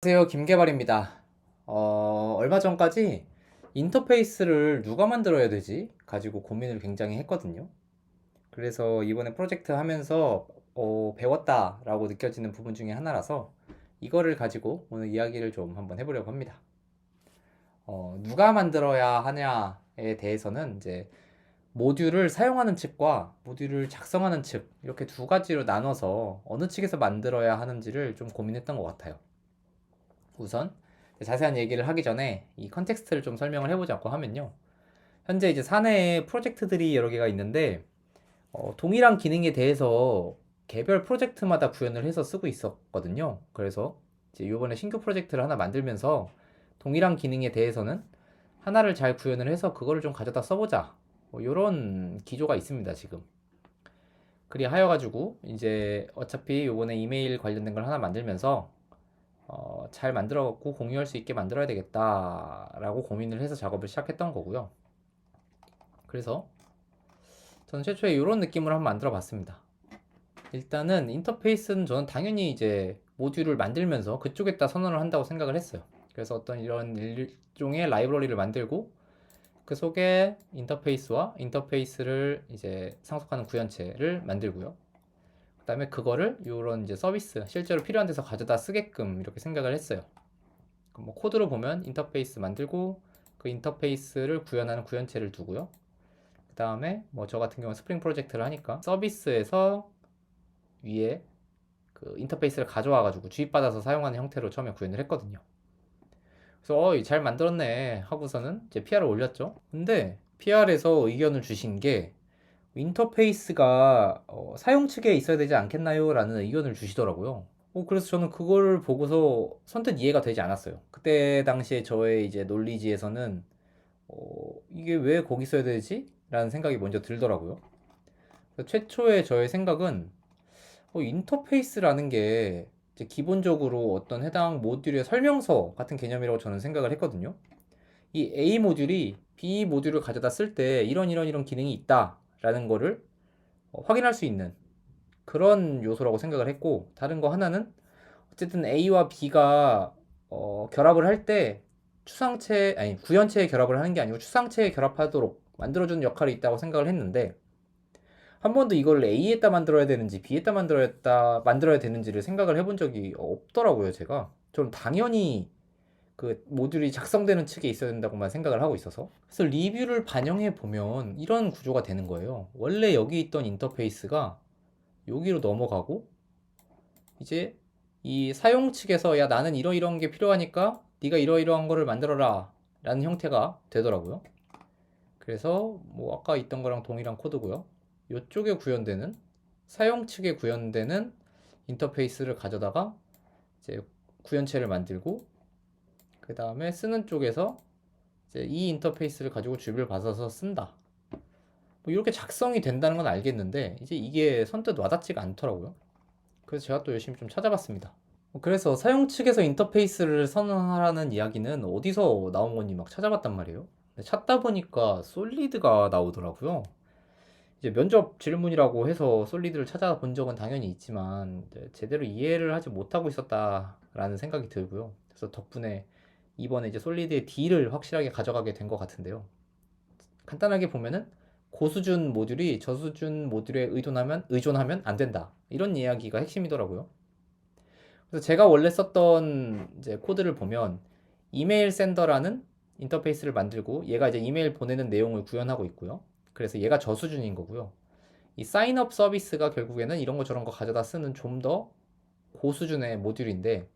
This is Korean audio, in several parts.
안녕하세요, 김개발입니다. 얼마 전까지 인터페이스를 누가 만들어야 되지? 가지고 고민을 굉장히 했거든요. 그래서 이번에 프로젝트 하면서 배웠다라고 느껴지는 부분 중에 하나라서 이거를 가지고 오늘 이야기를 좀 한번 해보려고 합니다. 누가 만들어야 하냐에 대해서는 이제 모듈을 사용하는 측과 모듈을 작성하는 측 이렇게 두 가지로 나눠서 어느 측에서 만들어야 하는지를 좀 고민했던 것 같아요. 우선 자세한 얘기를 하기 전에 이 컨텍스트를 좀 설명을 해보자고 하면요. 현재 이제 사내에 프로젝트들이 여러 개가 있는데 동일한 기능에 대해서 개별 프로젝트마다 구현을 해서 쓰고 있었거든요. 그래서 이제 이번에 신규 프로젝트를 하나 만들면서 동일한 기능에 대해서는 하나를 잘 구현을 해서 그거를 좀 가져다 써보자. 이런 기조가 있습니다, 지금. 그리 하여 가지고 이제 어차피 이번에 이메일 관련된 걸 하나 만들면서 잘 만들어갖고 공유할 수 있게 만들어야 되겠다라고 고민을 해서 작업을 시작했던 거고요. 그래서 저는 최초에 이런 느낌으로 한번 만들어 봤습니다. 일단은 인터페이스는 저는 당연히 이제 모듈을 만들면서 그쪽에다 선언을 한다고 생각을 했어요. 그래서 어떤 이런 일종의 라이브러리를 만들고 그 속에 인터페이스와 인터페이스를 이제 상속하는 구현체를 만들고요. 그 다음에 그거를 이런 이제 서비스 실제로 필요한 데서 가져다 쓰게끔 이렇게 생각을 했어요. 뭐 코드로 보면 인터페이스 만들고 그 인터페이스를 구현하는 구현체를 두고요. 그 다음에 뭐 저 같은 경우는 스프링 프로젝트를 하니까 서비스에서 위에 그 인터페이스를 가져와 가지고 주입받아서 사용하는 형태로 처음에 구현을 했거든요. 그래서 잘 만들었네 하고서는 이제 PR을 올렸죠. 근데 PR에서 의견을 주신 게 인터페이스가 사용 측에 있어야 되지 않겠나요? 라는 의견을 주시더라고요. 그래서 저는 그거를 보고서 선뜻 이해가 되지 않았어요. 그때 당시에 저의 이제 논리지에서는 이게 왜 거기 써야 되지? 라는 생각이 먼저 들더라고요. 그래서 최초의 저의 생각은 인터페이스라는 게 이제 기본적으로 어떤 해당 모듈의 설명서 같은 개념이라고 저는 생각을 했거든요. 이 A 모듈이 B 모듈을 가져다 쓸 때 이런 기능이 있다라는 거를 확인할 수 있는 그런 요소라고 생각을 했고, 다른 거 하나는 어쨌든 A와 B가 결합을 할 때 추상체 아니 구현체에 결합을 하는 게 아니고 추상체에 결합하도록 만들어주는 역할이 있다고 생각을 했는데, 한 번도 이걸 A에다 만들어야 되는지 B에다 만들어야 되는지를 생각을 해본 적이 없더라고요. 제가 저는 당연히 그 모듈이 작성되는 측에 있어야 된다고만 생각을 하고 있어서, 그래서 리뷰를 반영해 보면 이런 구조가 되는 거예요. 원래 여기 있던 인터페이스가 여기로 넘어가고, 이제 이 사용 측에서 야 나는 이러이러한 게 필요하니까 네가 이러이러한 거를 만들어라 라는 형태가 되더라고요. 그래서 뭐 아까 있던 거랑 동일한 코드고요. 이쪽에 구현되는 사용 측에 구현되는 인터페이스를 가져다가 이제 구현체를 만들고, 그 다음에 쓰는 쪽에서 이제 이 인터페이스를 가지고 주입을 받아서 쓴다. 뭐 이렇게 작성이 된다는 건 알겠는데 이제 이게 선뜻 와닿지가 않더라고요. 그래서 제가 또 열심히 좀 찾아봤습니다. 그래서 사용 측에서 인터페이스를 선언하라는 이야기는 어디서 나온 건지 막 찾아봤단 말이에요. 찾다 보니까 솔리드가 나오더라고요. 이제 면접 질문이라고 해서 솔리드를 찾아본 적은 당연히 있지만 제대로 이해를 하지 못하고 있었다라는 생각이 들고요. 그래서 덕분에 이번에 이제 솔리드의 D를 확실하게 가져가게 된 것 같은데요. 간단하게 보면은 고수준 모듈이 저수준 모듈에 의존하면 안 된다. 이런 이야기가 핵심이더라고요. 그래서 제가 원래 썼던 이제 코드를 보면 이메일 샌더라는 인터페이스를 만들고 얘가 이제 이메일 보내는 내용을 구현하고 있고요. 그래서 얘가 저수준인 거고요. 이 사인업 서비스가 결국에는 이런 거 저런 거 가져다 쓰는 좀 더 고수준의 모듈인데,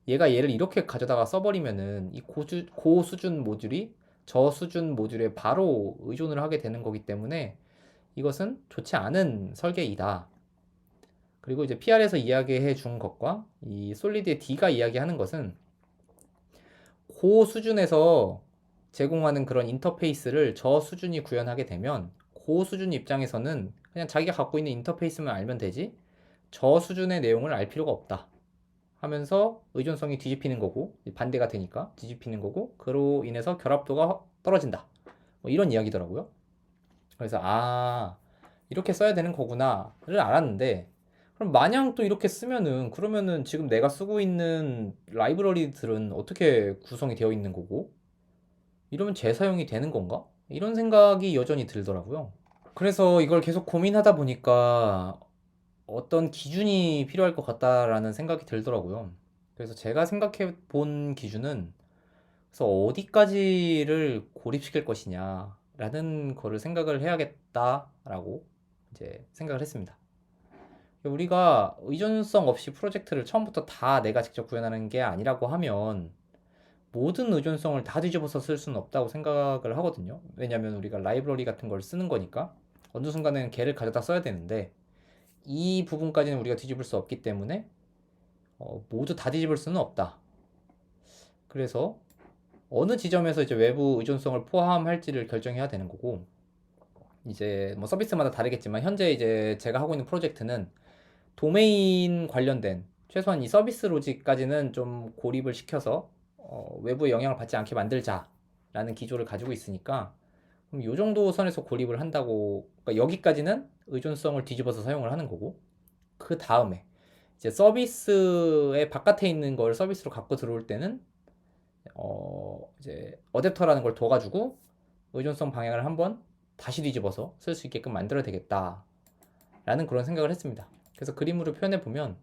얘를 이렇게 가져다가 써버리면은 이 고수준 모듈이 저수준 모듈에 바로 의존을 하게 되는 거기 때문에 이것은 좋지 않은 설계이다. 그리고 이제 PR에서 이야기해 준 것과 이 솔리드의 D가 이야기하는 것은 고 수준에서 제공하는 그런 인터페이스를 저 수준이 구현하게 되면 고 수준 입장에서는 그냥 자기가 갖고 있는 인터페이스만 알면 되지 저 수준의 내용을 알 필요가 없다 하면서 의존성이 뒤집히는 거고, 반대가 되니까 뒤집히는 거고, 그로 인해서 결합도가 떨어진다, 뭐 이런 이야기더라고요. 그래서 이렇게 써야 되는 거구나를 알았는데 그럼 마냥 또 이렇게 쓰면은 그러면은 지금 내가 쓰고 있는 라이브러리들은 어떻게 구성이 되어 있는 거고? 이러면 재사용이 되는 건가? 이런 생각이 여전히 들더라고요. 그래서 이걸 계속 고민하다 보니까 어떤 기준이 필요할 것 같다라는 생각이 들더라고요. 그래서 제가 생각해 본 기준은 그래서 어디까지를 고립시킬 것이냐라는 거를 생각을 해야겠다라고 이제 생각을 했습니다. 우리가 의존성 없이 프로젝트를 처음부터 다 내가 직접 구현하는 게 아니라고 하면 모든 의존성을 다 뒤집어서 쓸 수는 없다고 생각을 하거든요. 왜냐하면 우리가 라이브러리 같은 걸 쓰는 거니까 어느 순간에는 걔를 가져다 써야 되는데 이 부분까지는 우리가 뒤집을 수 없기 때문에 모두 다 뒤집을 수는 없다. 그래서 어느 지점에서 이제 외부 의존성을 포함할지를 결정해야 되는 거고, 이제 뭐 서비스마다 다르겠지만 현재 이제 제가 하고 있는 프로젝트는 도메인 관련된 최소한 이 서비스 로직까지는 좀 고립을 시켜서 외부의 영향을 받지 않게 만들자라는 기조를 가지고 있으니까 그럼 이 정도 선에서 고립을 한다고, 그러니까 여기까지는 의존성을 뒤집어서 사용을 하는 거고, 그 다음에 이제 서비스의 바깥에 있는 걸 서비스로 갖고 들어올 때는 이제 어댑터라는 걸 둬가지고 의존성 방향을 한번 다시 뒤집어서 쓸 수 있게끔 만들어야 되겠다라는 그런 생각을 했습니다. 그래서 그림으로 표현해 보면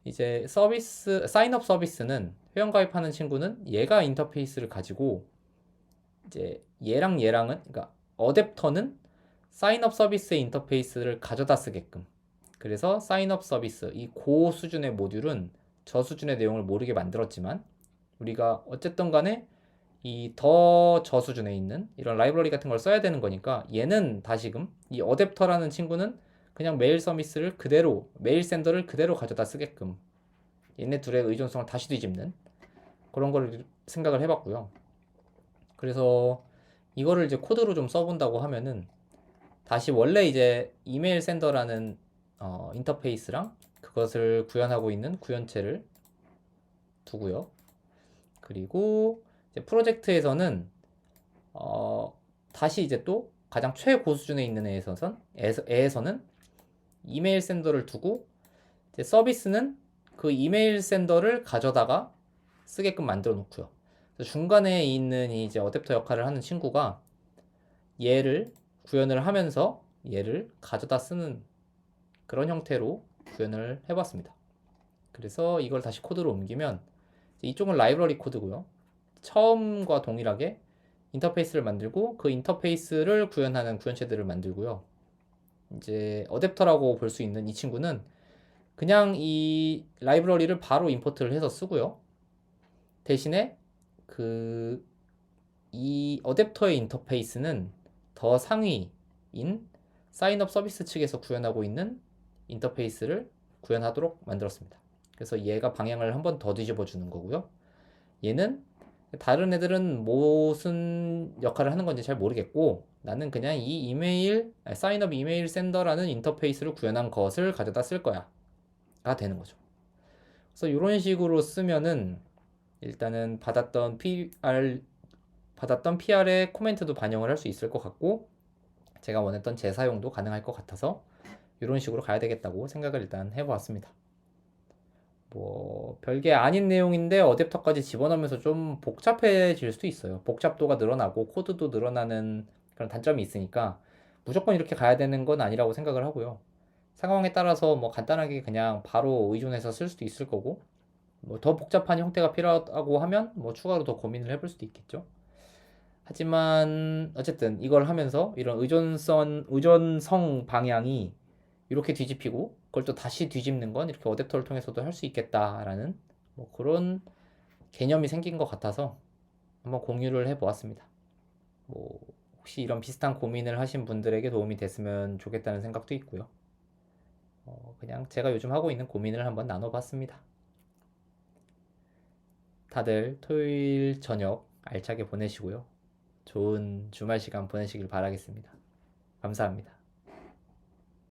이제 서비스 사인업 서비스는 회원 가입하는 친구는 얘가 인터페이스를 가지고 이제 얘랑은, 그러니까 어댑터는 사인업 서비스의 인터페이스를 가져다 쓰게끔, 그래서 사인업 서비스 이 고 수준의 모듈은 저 수준의 내용을 모르게 만들었지만 우리가 어쨌든 간에 이 더 저수준에 있는 이런 라이브러리 같은 걸 써야 되는 거니까 얘는 다시금 이 어댑터라는 친구는 그냥 메일 서비스를 그대로, 메일 샌더를 그대로 가져다 쓰게끔 얘네 둘의 의존성을 다시 뒤집는 그런 걸 생각을 해봤고요. 그래서 이거를 이제 코드로 좀 써본다고 하면은 다시 원래 이제 이메일 샌더라는 인터페이스랑 그것을 구현하고 있는 구현체를 두고요. 그리고 이제 프로젝트에서는 다시 이제 또 가장 최고 수준에 있는 애에서는 이메일 샌더를 두고 이제 서비스는 그 이메일 샌더를 가져다가 쓰게끔 만들어 놓고요. 중간에 있는 이제 어댑터 역할을 하는 친구가 얘를 구현을 하면서 얘를 가져다 쓰는 그런 형태로 구현을 해봤습니다. 그래서 이걸 다시 코드로 옮기면 이쪽은 라이브러리 코드고요. 처음과 동일하게 인터페이스를 만들고 그 인터페이스를 구현하는 구현체들을 만들고요. 이제 어댑터라고 볼 수 있는 이 친구는 그냥 이 라이브러리를 바로 임포트를 해서 쓰고요. 대신에 그 이 어댑터의 인터페이스는 더 상위인 사인업 서비스 측에서 구현하고 있는 인터페이스를 구현하도록 만들었습니다. 그래서 얘가 방향을 한 번 더 뒤집어 주는 거고요. 얘는 다른 애들은 무슨 역할을 하는 건지 잘 모르겠고 나는 그냥 이 사인업 이메일 샌더라는 인터페이스를 구현한 것을 가져다 쓸 거야 가 되는 거죠. 그래서 이런 식으로 쓰면은 일단은 받았던 PR의 코멘트도 반영을 할 수 있을 것 같고 제가 원했던 재사용도 가능할 것 같아서 이런 식으로 가야 되겠다고 생각을 일단 해보았습니다. 뭐 별게 아닌 내용인데 어댑터까지 집어넣으면서 좀 복잡해질 수도 있어요. 복잡도가 늘어나고 코드도 늘어나는 그런 단점이 있으니까 무조건 이렇게 가야 되는 건 아니라고 생각을 하고요. 상황에 따라서 뭐 간단하게 그냥 바로 의존해서 쓸 수도 있을 거고 뭐 더 복잡한 형태가 필요하다고 하면 뭐 추가로 더 고민을 해볼 수도 있겠죠. 하지만 어쨌든 이걸 하면서 이런 의존성 방향이 이렇게 뒤집히고 그걸 또 다시 뒤집는 건 이렇게 어댑터를 통해서도 할 수 있겠다라는 뭐 그런 개념이 생긴 것 같아서 한번 공유를 해보았습니다. 뭐 혹시 이런 비슷한 고민을 하신 분들에게 도움이 됐으면 좋겠다는 생각도 있고요. 그냥 제가 요즘 하고 있는 고민을 한번 나눠봤습니다. 다들 토요일 저녁 알차게 보내시고요. 좋은 주말 시간 보내시길 바라겠습니다. 감사합니다.